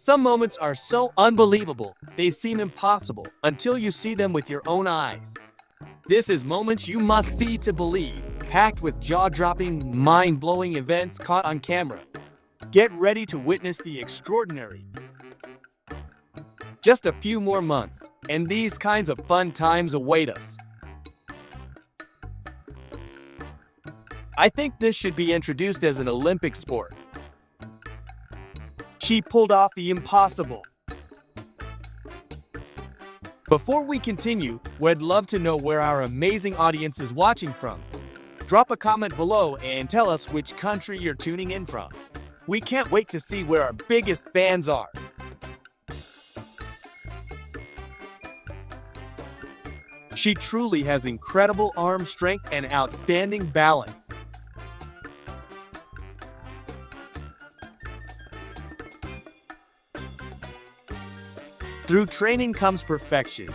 Some moments are so unbelievable, they seem impossible until you see them with your own eyes. This is moments you must see to believe, packed with jaw-dropping, mind-blowing events caught on camera. Get ready to witness the extraordinary. Just a few more months, and these kinds of fun times await us. I think this should be introduced as an Olympic sport. She pulled off the impossible. Before we continue, we'd love to know where our amazing audience is watching from. Drop a comment below and tell us which country you're tuning in from. We can't wait to see where our biggest fans are. She truly has incredible arm strength and outstanding balance. Through training comes perfection.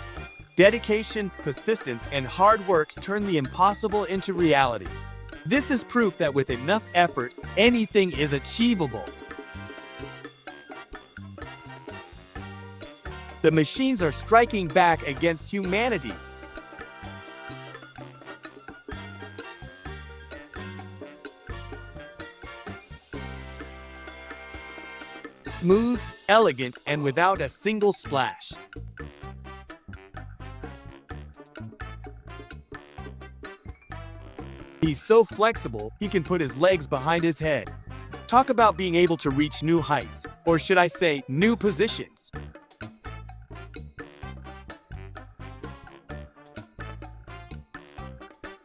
Dedication, persistence, and hard work turn the impossible into reality. This is proof that with enough effort, anything is achievable. The machines are striking back against humanity. Smooth, elegant, and without a single splash. He's so flexible, he can put his legs behind his head. Talk about being able to reach new heights, or should I say, new positions.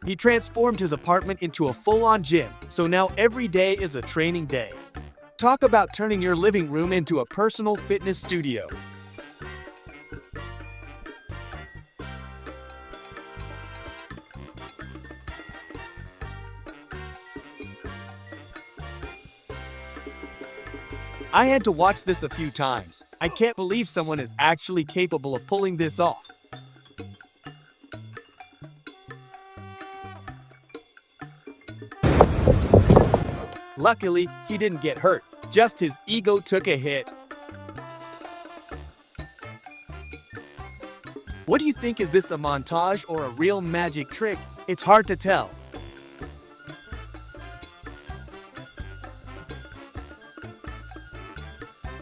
He transformed his apartment into a full-on gym, so now every day is a training day. Talk about turning your living room into a personal fitness studio. I had to watch this a few times. I can't believe someone is actually capable of pulling this off. Luckily, he didn't get hurt. Just his ego took a hit. What do you think? Is this a montage or a real magic trick? It's hard to tell.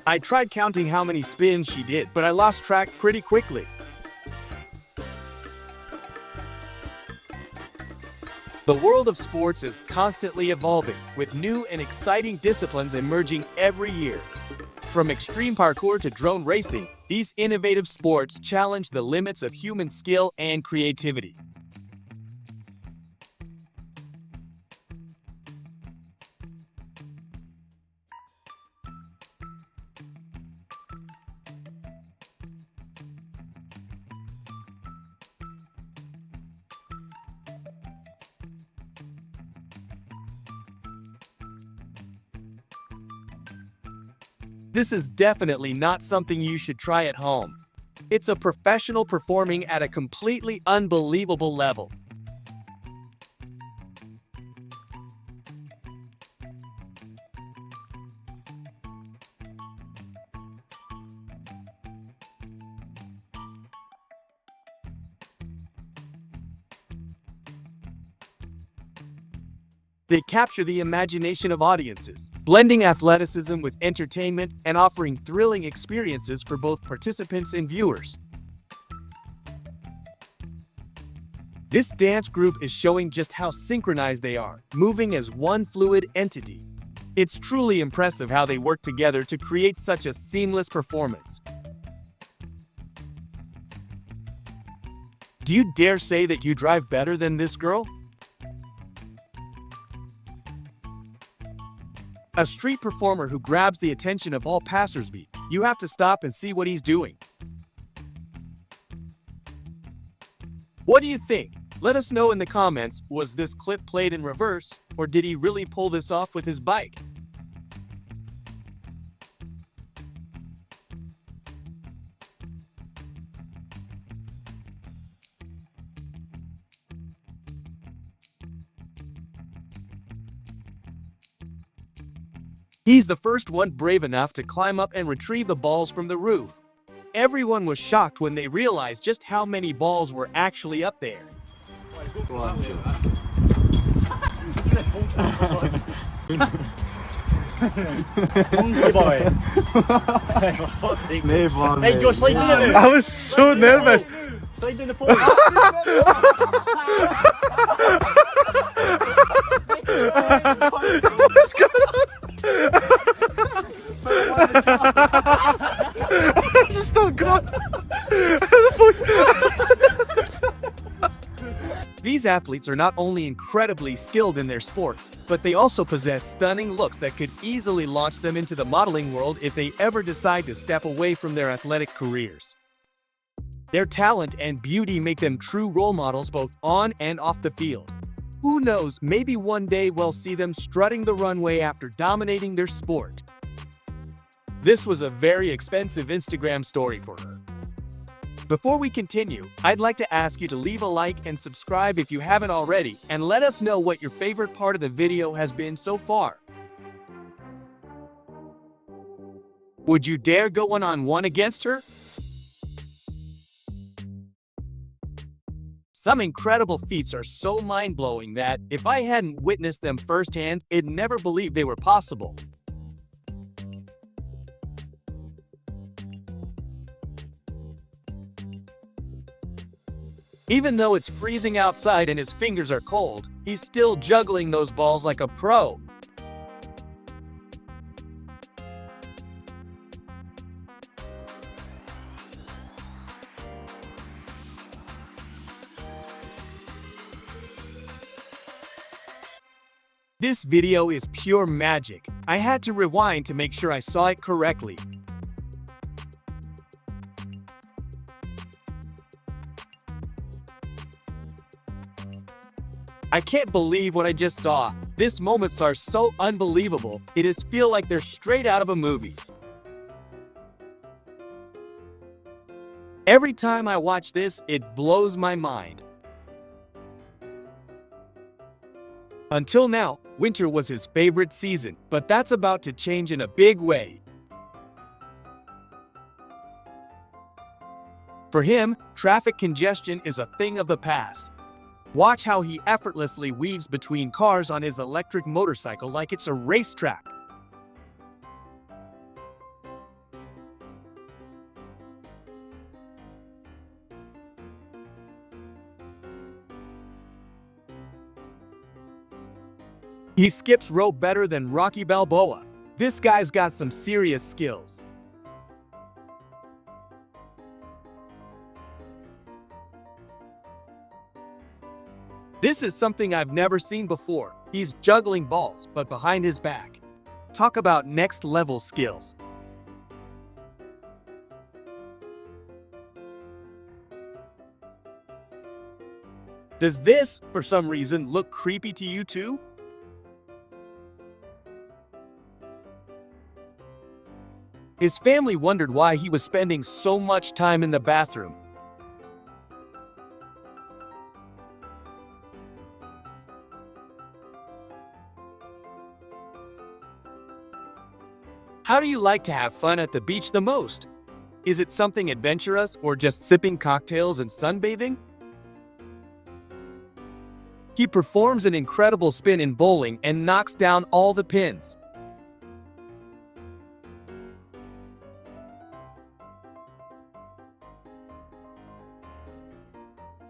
I tried counting how many spins she did, but I lost track pretty quickly. The world of sports is constantly evolving, with new and exciting disciplines emerging every year. From extreme parkour to drone racing, these innovative sports challenge the limits of human skill and creativity. This is definitely not something you should try at home. It's a professional performing at a completely unbelievable level. They capture the imagination of audiences, blending athleticism with entertainment and offering thrilling experiences for both participants and viewers. This dance group is showing just how synchronized they are, moving as one fluid entity. It's truly impressive how they work together to create such a seamless performance. Do you dare say that you drive better than this girl? A street performer who grabs the attention of all passersby. You have to stop and see what he's doing. What do you think? Let us know in the comments. Was this clip played in reverse, or did he really pull this off with his bike? He's the first one brave enough to climb up and retrieve the balls from the roof. Everyone was shocked when they realized just how many balls were actually up there. Monkey boy. For fuck's sake. Hey, Josh, slide down the I was so nervous. Slide down the pole. What's going on? Just not gone. These athletes are not only incredibly skilled in their sports, but they also possess stunning looks that could easily launch them into the modeling world if they ever decide to step away from their athletic careers. Their talent and beauty make them true role models both on and off the field. Who knows, maybe one day we'll see them strutting the runway after dominating their sport. This was a very expensive Instagram story for her. Before we continue, I'd like to ask you to leave a like and subscribe if you haven't already, and let us know what your favorite part of the video has been so far. Would you dare go one-on-one against her? Some incredible feats are so mind-blowing that, if I hadn't witnessed them firsthand, I'd never believe they were possible. Even though it's freezing outside and his fingers are cold, he's still juggling those balls like a pro. This video is pure magic. I had to rewind to make sure I saw it correctly. I can't believe what I just saw. These moments are so unbelievable. It is feel like they're straight out of a movie. Every time I watch this, it blows my mind. Until now, winter was his favorite season, but that's about to change in a big way. For him, traffic congestion is a thing of the past. Watch how he effortlessly weaves between cars on his electric motorcycle like it's a racetrack. He skips rope better than Rocky Balboa. This guy's got some serious skills. This is something I've never seen before. He's juggling balls, but behind his back. Talk about next level skills. Does this, for some reason, look creepy to you too? His family wondered why he was spending so much time in the bathroom. How do you like to have fun at the beach the most? Is it something adventurous or just sipping cocktails and sunbathing? He performs an incredible spin in bowling and knocks down all the pins.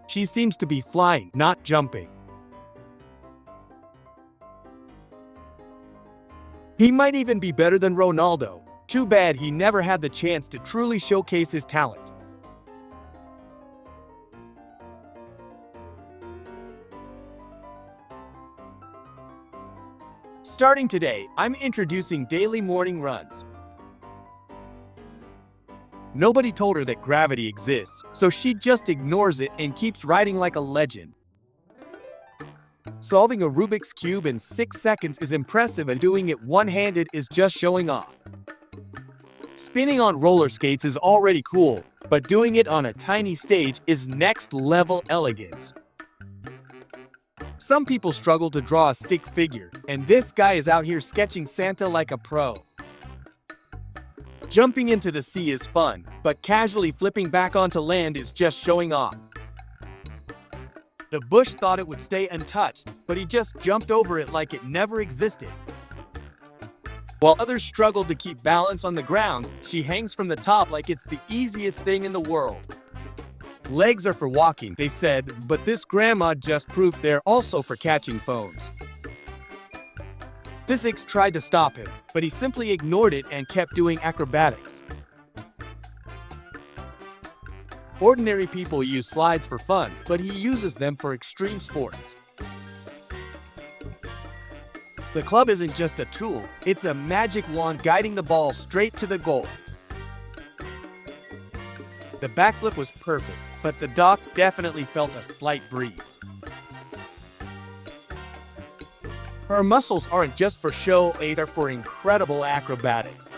She seems to be flying, not jumping. He might even be better than Ronaldo. Too bad he never had the chance to truly showcase his talent. Starting today, I'm introducing daily morning runs. Nobody told her that gravity exists, so she just ignores it and keeps riding like a legend. Solving a Rubik's Cube in 6 seconds is impressive, and doing it one-handed is just showing off. Spinning on roller skates is already cool, but doing it on a tiny stage is next-level elegance. Some people struggle to draw a stick figure, and this guy is out here sketching Santa like a pro. Jumping into the sea is fun, but casually flipping back onto land is just showing off. The bush thought it would stay untouched, but he just jumped over it like it never existed. While others struggle to keep balance on the ground, she hangs from the top like it's the easiest thing in the world. Legs are for walking, they said, but this grandma just proved they're also for catching phones. Physics tried to stop him, but he simply ignored it and kept doing acrobatics. Ordinary people use slides for fun, but he uses them for extreme sports. The club isn't just a tool, it's a magic wand guiding the ball straight to the goal. The backflip was perfect, but the dock definitely felt a slight breeze. Her muscles aren't just for show, they're for incredible acrobatics.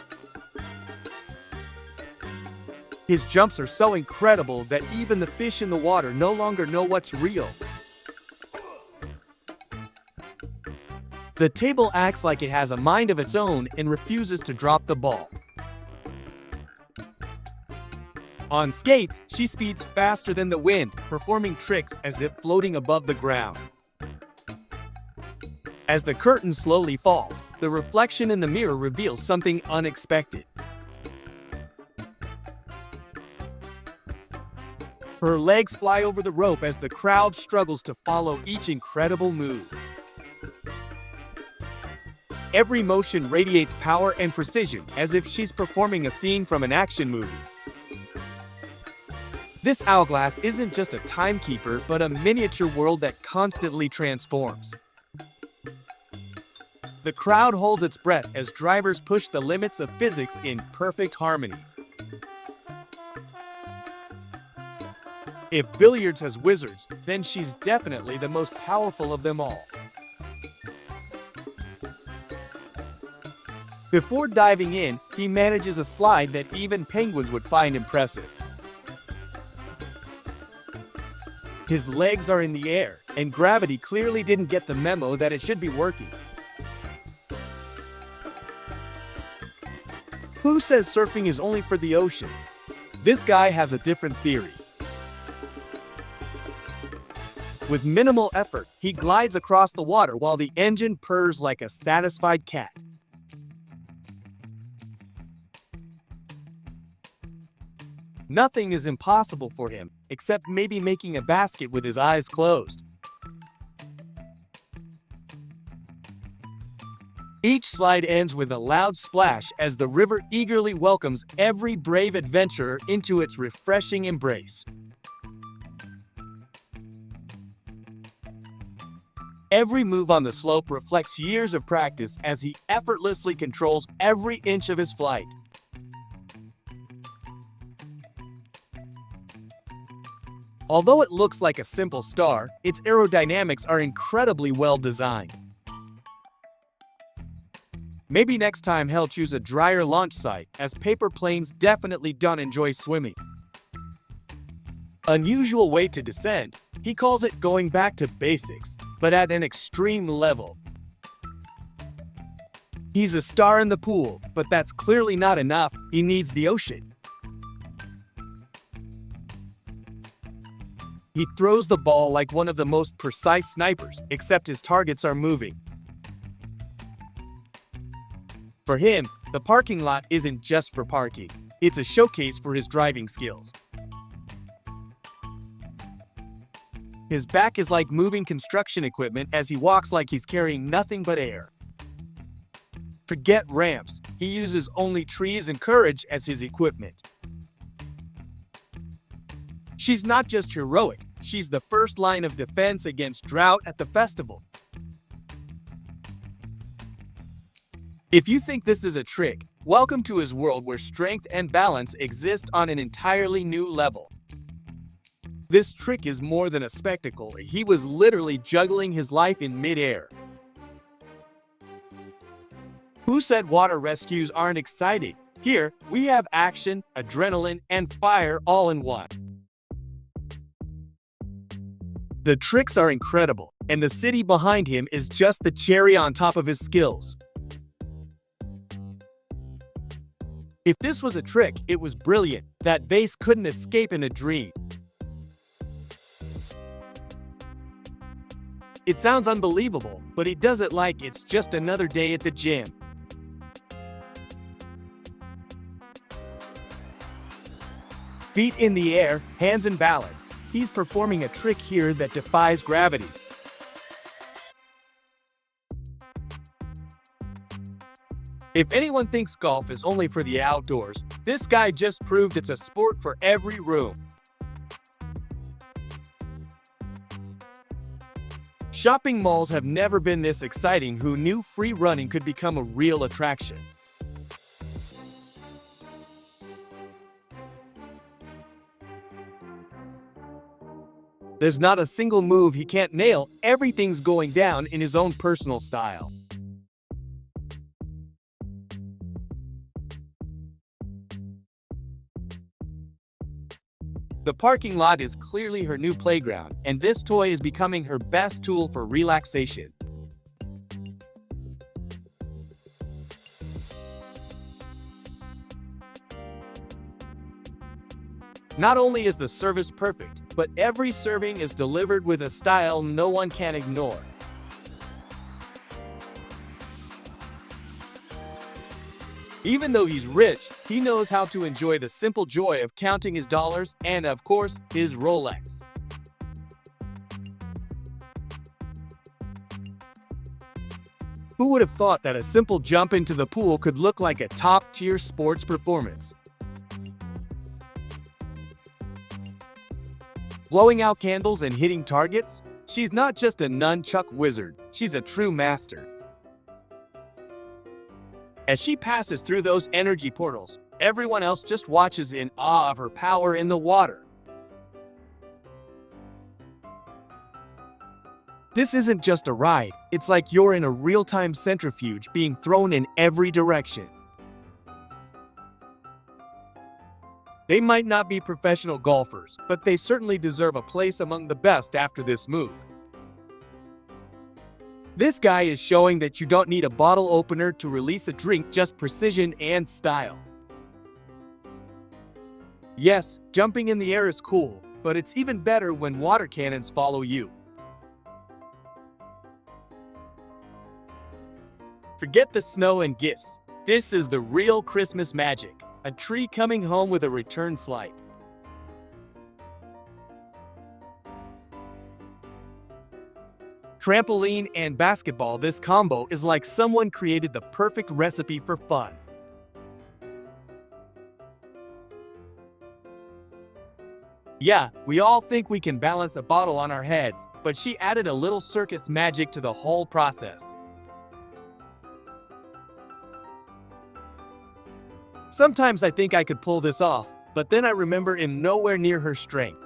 His jumps are so incredible that even the fish in the water no longer know what's real. The table acts like it has a mind of its own and refuses to drop the ball. On skates, she speeds faster than the wind, performing tricks as if floating above the ground. As the curtain slowly falls, the reflection in the mirror reveals something unexpected. Her legs fly over the rope as the crowd struggles to follow each incredible move. Every motion radiates power and precision, as if she's performing a scene from an action movie. This hourglass isn't just a timekeeper, but a miniature world that constantly transforms. The crowd holds its breath as drivers push the limits of physics in perfect harmony. If billiards has wizards, then she's definitely the most powerful of them all. Before diving in, he manages a slide that even penguins would find impressive. His legs are in the air, and gravity clearly didn't get the memo that it should be working. Who says surfing is only for the ocean? This guy has a different theory. With minimal effort, he glides across the water while the engine purrs like a satisfied cat. Nothing is impossible for him, except maybe making a basket with his eyes closed. Each slide ends with a loud splash as the river eagerly welcomes every brave adventurer into its refreshing embrace. Every move on the slope reflects years of practice as he effortlessly controls every inch of his flight. Although it looks like a simple star, its aerodynamics are incredibly well designed. Maybe next time he'll choose a drier launch site, as paper planes definitely don't enjoy swimming. Unusual way to descend, he calls it going back to basics, but at an extreme level. He's a star in the pool, but that's clearly not enough, he needs the ocean. He throws the ball like one of the most precise snipers, except his targets are moving. For him, the parking lot isn't just for parking. It's a showcase for his driving skills. His back is like moving construction equipment as he walks like he's carrying nothing but air. Forget ramps, he uses only trees and courage as his equipment. She's not just heroic, she's the first line of defense against drought at the festival. If you think this is a trick, welcome to his world where strength and balance exist on an entirely new level. This trick is more than a spectacle, he was literally juggling his life in midair. Who said water rescues aren't exciting? Here, we have action, adrenaline, and fire all in one. The tricks are incredible, and the city behind him is just the cherry on top of his skills. If this was a trick, it was brilliant. That vase couldn't escape in a dream. It sounds unbelievable, but he does it like it's just another day at the gym. Feet in the air, hands in balance. He's performing a trick here that defies gravity. If anyone thinks golf is only for the outdoors, this guy just proved it's a sport for every room. Shopping malls have never been this exciting. Who knew free running could become a real attraction? There's not a single move he can't nail. Everything's going down in his own personal style. The parking lot is clearly her new playground, and this toy is becoming her best tool for relaxation. Not only is the service perfect, but every serving is delivered with a style no one can ignore. Even though he's rich, he knows how to enjoy the simple joy of counting his dollars and, of course, his Rolex. Who would have thought that a simple jump into the pool could look like a top-tier sports performance? Blowing out candles and hitting targets? She's not just a nunchuck wizard, she's a true master. As she passes through those energy portals, everyone else just watches in awe of her power in the water. This isn't just a ride, it's like you're in a real-time centrifuge being thrown in every direction. They might not be professional golfers, but they certainly deserve a place among the best after this move. This guy is showing that you don't need a bottle opener to release a drink, just precision and style. Yes, jumping in the air is cool, but it's even better when water cannons follow you. Forget the snow and gifts. This is the real Christmas magic, a tree coming home with a return flight. Trampoline and basketball, this combo is like someone created the perfect recipe for fun. Yeah, we all think we can balance a bottle on our heads, but she added a little circus magic to the whole process. Sometimes I think I could pull this off, but then I remember I'm nowhere near her strength.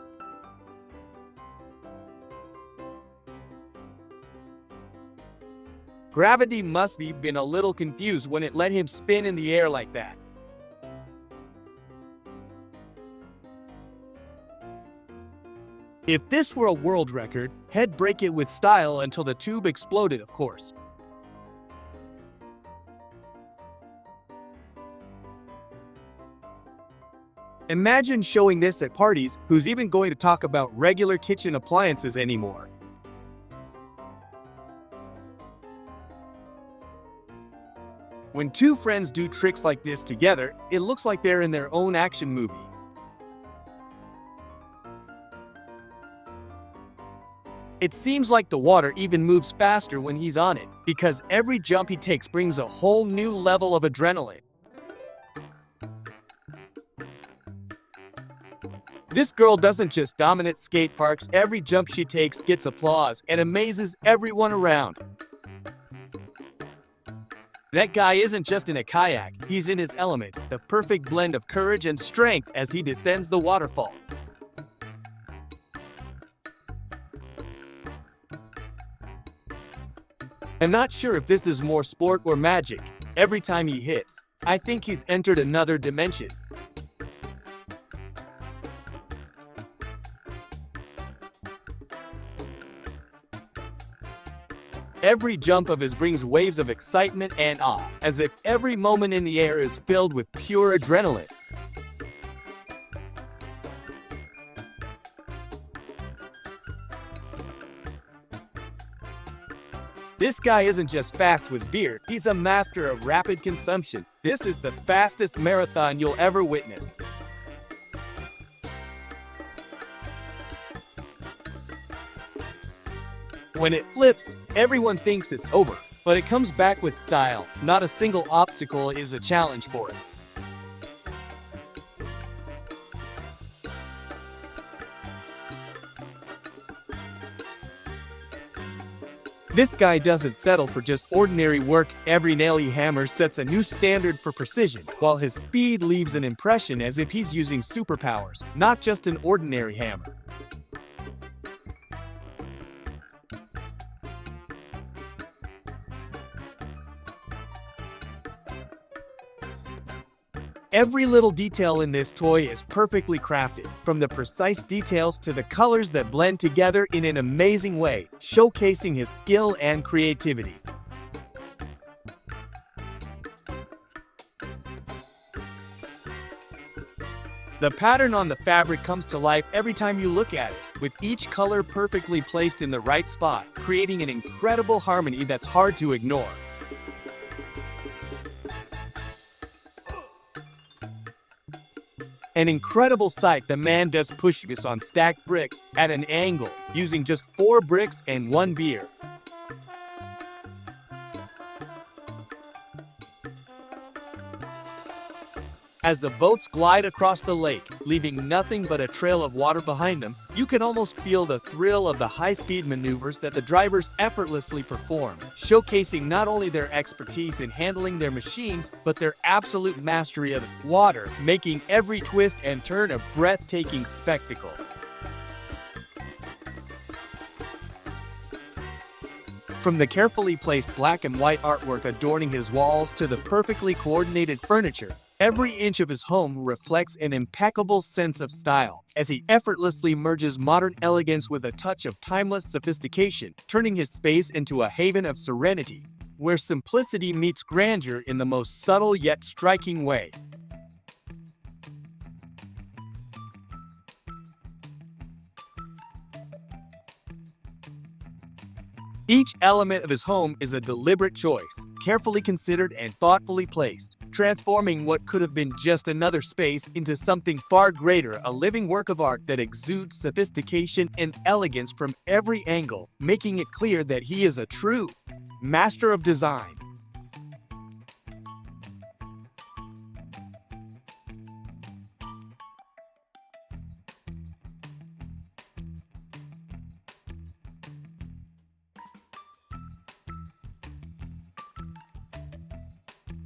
Gravity must have been a little confused when it let him spin in the air like that. If this were a world record, he'd break it with style until the tube exploded, of course. Imagine showing this at parties. Who's even going to talk about regular kitchen appliances anymore? When two friends do tricks like this together, it looks like they're in their own action movie. It seems like the water even moves faster when he's on it, because every jump he takes brings a whole new level of adrenaline. This girl doesn't just dominate skate parks, every jump she takes gets applause and amazes everyone around. That guy isn't just in a kayak, he's in his element, the perfect blend of courage and strength as he descends the waterfall. I'm not sure if this is more sport or magic. Every time he hits, I think he's entered another dimension. Every jump of his brings waves of excitement and awe, as if every moment in the air is filled with pure adrenaline. This guy isn't just fast with beer, he's a master of rapid consumption. This is the fastest marathon you'll ever witness. When it flips, everyone thinks it's over, but it comes back with style. Not a single obstacle is a challenge for it. This guy doesn't settle for just ordinary work. Every nail he hammers sets a new standard for precision, while his speed leaves an impression as if he's using superpowers, not just an ordinary hammer. Every little detail in this toy is perfectly crafted, from the precise details to the colors that blend together in an amazing way, showcasing his skill and creativity. The pattern on the fabric comes to life every time you look at it, with each color perfectly placed in the right spot, creating an incredible harmony that's hard to ignore. An incredible sight, the man does push-ups on stacked bricks at an angle, using just 4 bricks and 1 beer. As the boats glide across the lake, leaving nothing but a trail of water behind them, you can almost feel the thrill of the high-speed maneuvers that the drivers effortlessly perform, showcasing not only their expertise in handling their machines, but their absolute mastery of water, making every twist and turn a breathtaking spectacle. From the carefully placed black and white artwork adorning his walls to the perfectly coordinated furniture, every inch of his home reflects an impeccable sense of style, as he effortlessly merges modern elegance with a touch of timeless sophistication, turning his space into a haven of serenity, where simplicity meets grandeur in the most subtle yet striking way. Each element of his home is a deliberate choice, carefully considered and thoughtfully placed, transforming what could have been just another space into something far greater, a living work of art that exudes sophistication and elegance from every angle, making it clear that he is a true master of design.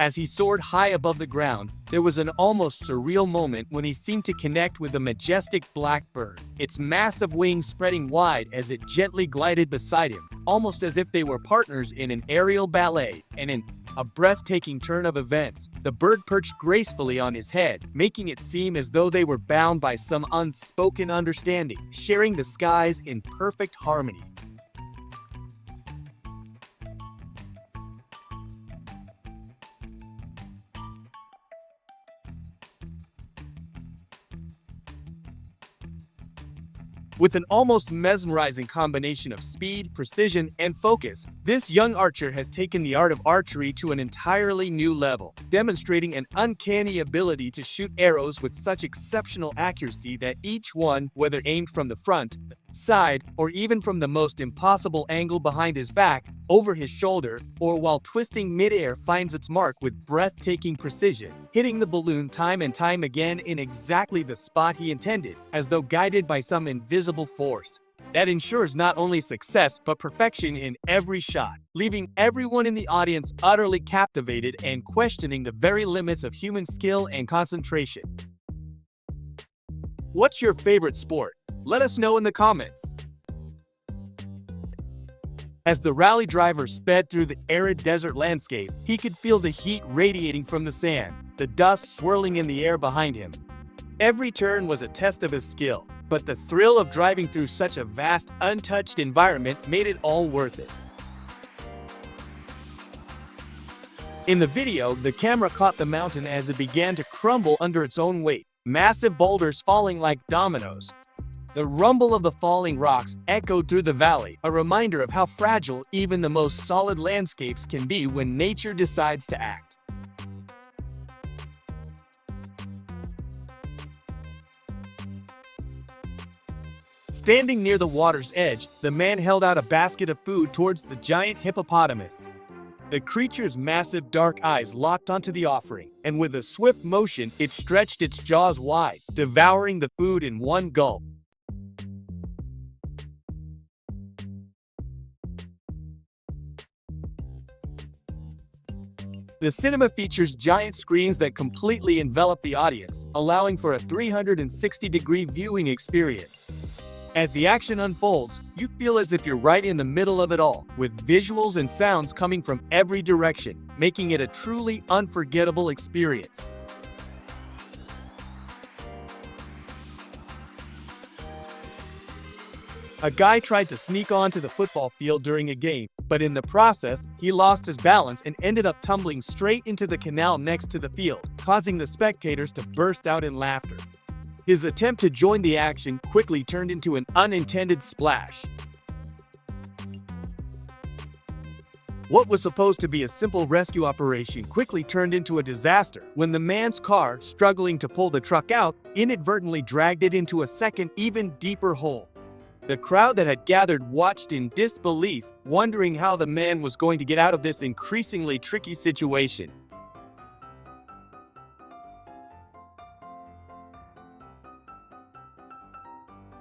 As he soared high above the ground, there was an almost surreal moment when he seemed to connect with a majestic black bird, its massive wings spreading wide as it gently glided beside him, almost as if they were partners in an aerial ballet. And in a breathtaking turn of events, the bird perched gracefully on his head, making it seem as though they were bound by some unspoken understanding, sharing the skies in perfect harmony. With an almost mesmerizing combination of speed, precision, and focus, this young archer has taken the art of archery to an entirely new level, demonstrating an uncanny ability to shoot arrows with such exceptional accuracy that each one, whether aimed from the front, side, or even from the most impossible angle behind his back, over his shoulder, or while twisting midair, finds its mark with breathtaking precision, hitting the balloon time and time again in exactly the spot he intended, as though guided by some invisible force. That ensures not only success but perfection in every shot, leaving everyone in the audience utterly captivated and questioning the very limits of human skill and concentration. What's your favorite sport? Let us know in the comments. As the rally driver sped through the arid desert landscape, he could feel the heat radiating from the sand, the dust swirling in the air behind him. Every turn was a test of his skill, but the thrill of driving through such a vast, untouched environment made it all worth it. In the video, the camera caught the mountain as it began to crumble under its own weight, massive boulders falling like dominoes. The rumble of the falling rocks echoed through the valley, a reminder of how fragile even the most solid landscapes can be when nature decides to act. Standing near the water's edge, the man held out a basket of food towards the giant hippopotamus. The creature's massive dark eyes locked onto the offering, and with a swift motion, it stretched its jaws wide, devouring the food in one gulp. The cinema features giant screens that completely envelop the audience, allowing for a 360-degree viewing experience. As the action unfolds, you feel as if you're right in the middle of it all, with visuals and sounds coming from every direction, making it a truly unforgettable experience. A guy tried to sneak onto the football field during a game, but in the process, he lost his balance and ended up tumbling straight into the canal next to the field, causing the spectators to burst out in laughter. His attempt to join the action quickly turned into an unintended splash. What was supposed to be a simple rescue operation quickly turned into a disaster when the man's car, struggling to pull the truck out, inadvertently dragged it into a second, even deeper hole. The crowd that had gathered watched in disbelief, wondering how the man was going to get out of this increasingly tricky situation.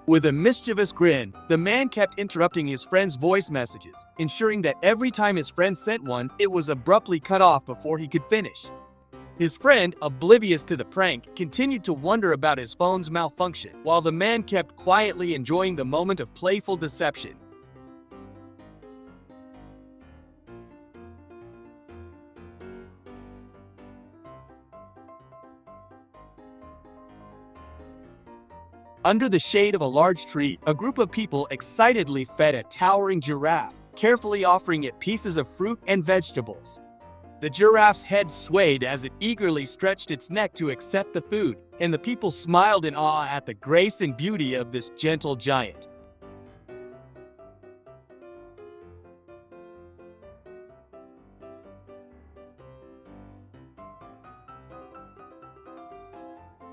With a mischievous grin, the man kept interrupting his friend's voice messages, ensuring that every time his friend sent one, it was abruptly cut off before he could finish. His friend, oblivious to the prank, continued to wonder about his phone's malfunction, while the man kept quietly enjoying the moment of playful deception. Under the shade of a large tree, a group of people excitedly fed a towering giraffe, carefully offering it pieces of fruit and vegetables. The giraffe's head swayed as it eagerly stretched its neck to accept the food, and the people smiled in awe at the grace and beauty of this gentle giant.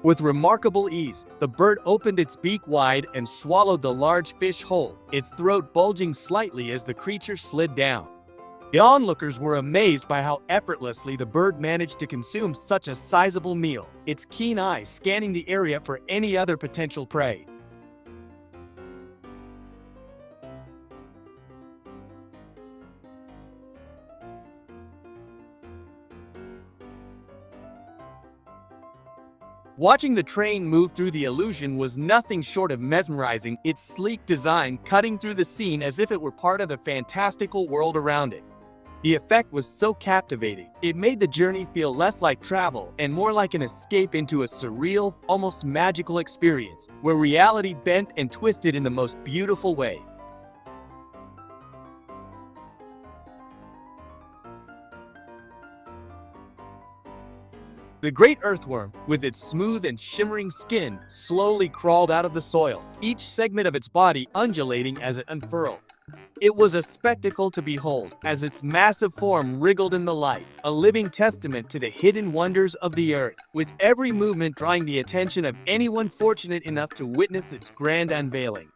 With remarkable ease, the bird opened its beak wide and swallowed the large fish whole, its throat bulging slightly as the creature slid down. The onlookers were amazed by how effortlessly the bird managed to consume such a sizable meal, its keen eyes scanning the area for any other potential prey. Watching the train move through the illusion was nothing short of mesmerizing, its sleek design cutting through the scene as if it were part of the fantastical world around it. The effect was so captivating, it made the journey feel less like travel and more like an escape into a surreal, almost magical experience, where reality bent and twisted in the most beautiful way. The great earthworm, with its smooth and shimmering skin, slowly crawled out of the soil, each segment of its body undulating as it unfurled. It was a spectacle to behold, as its massive form wriggled in the light, a living testament to the hidden wonders of the earth, with every movement drawing the attention of anyone fortunate enough to witness its grand unveiling.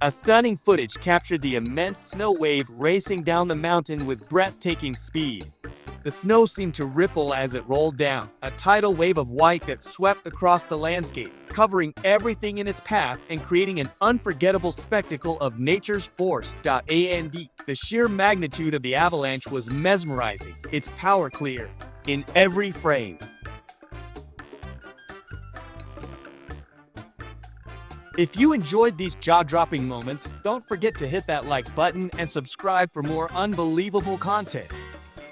A stunning footage captured the immense snow wave racing down the mountain with breathtaking speed. The snow seemed to ripple as it rolled down, a tidal wave of white that swept across the landscape, covering everything in its path and creating an unforgettable spectacle of nature's force. And the sheer magnitude of the avalanche was mesmerizing, its power clear in every frame. If you enjoyed these jaw-dropping moments, don't forget to hit that like button and subscribe for more unbelievable content.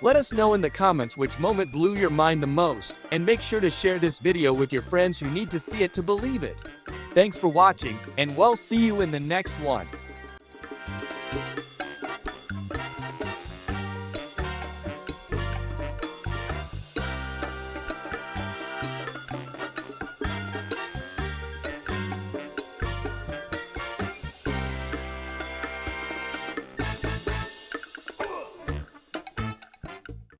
Let us know in the comments which moment blew your mind the most, and make sure to share this video with your friends who need to see it to believe it. Thanks for watching, and we'll see you in the next one.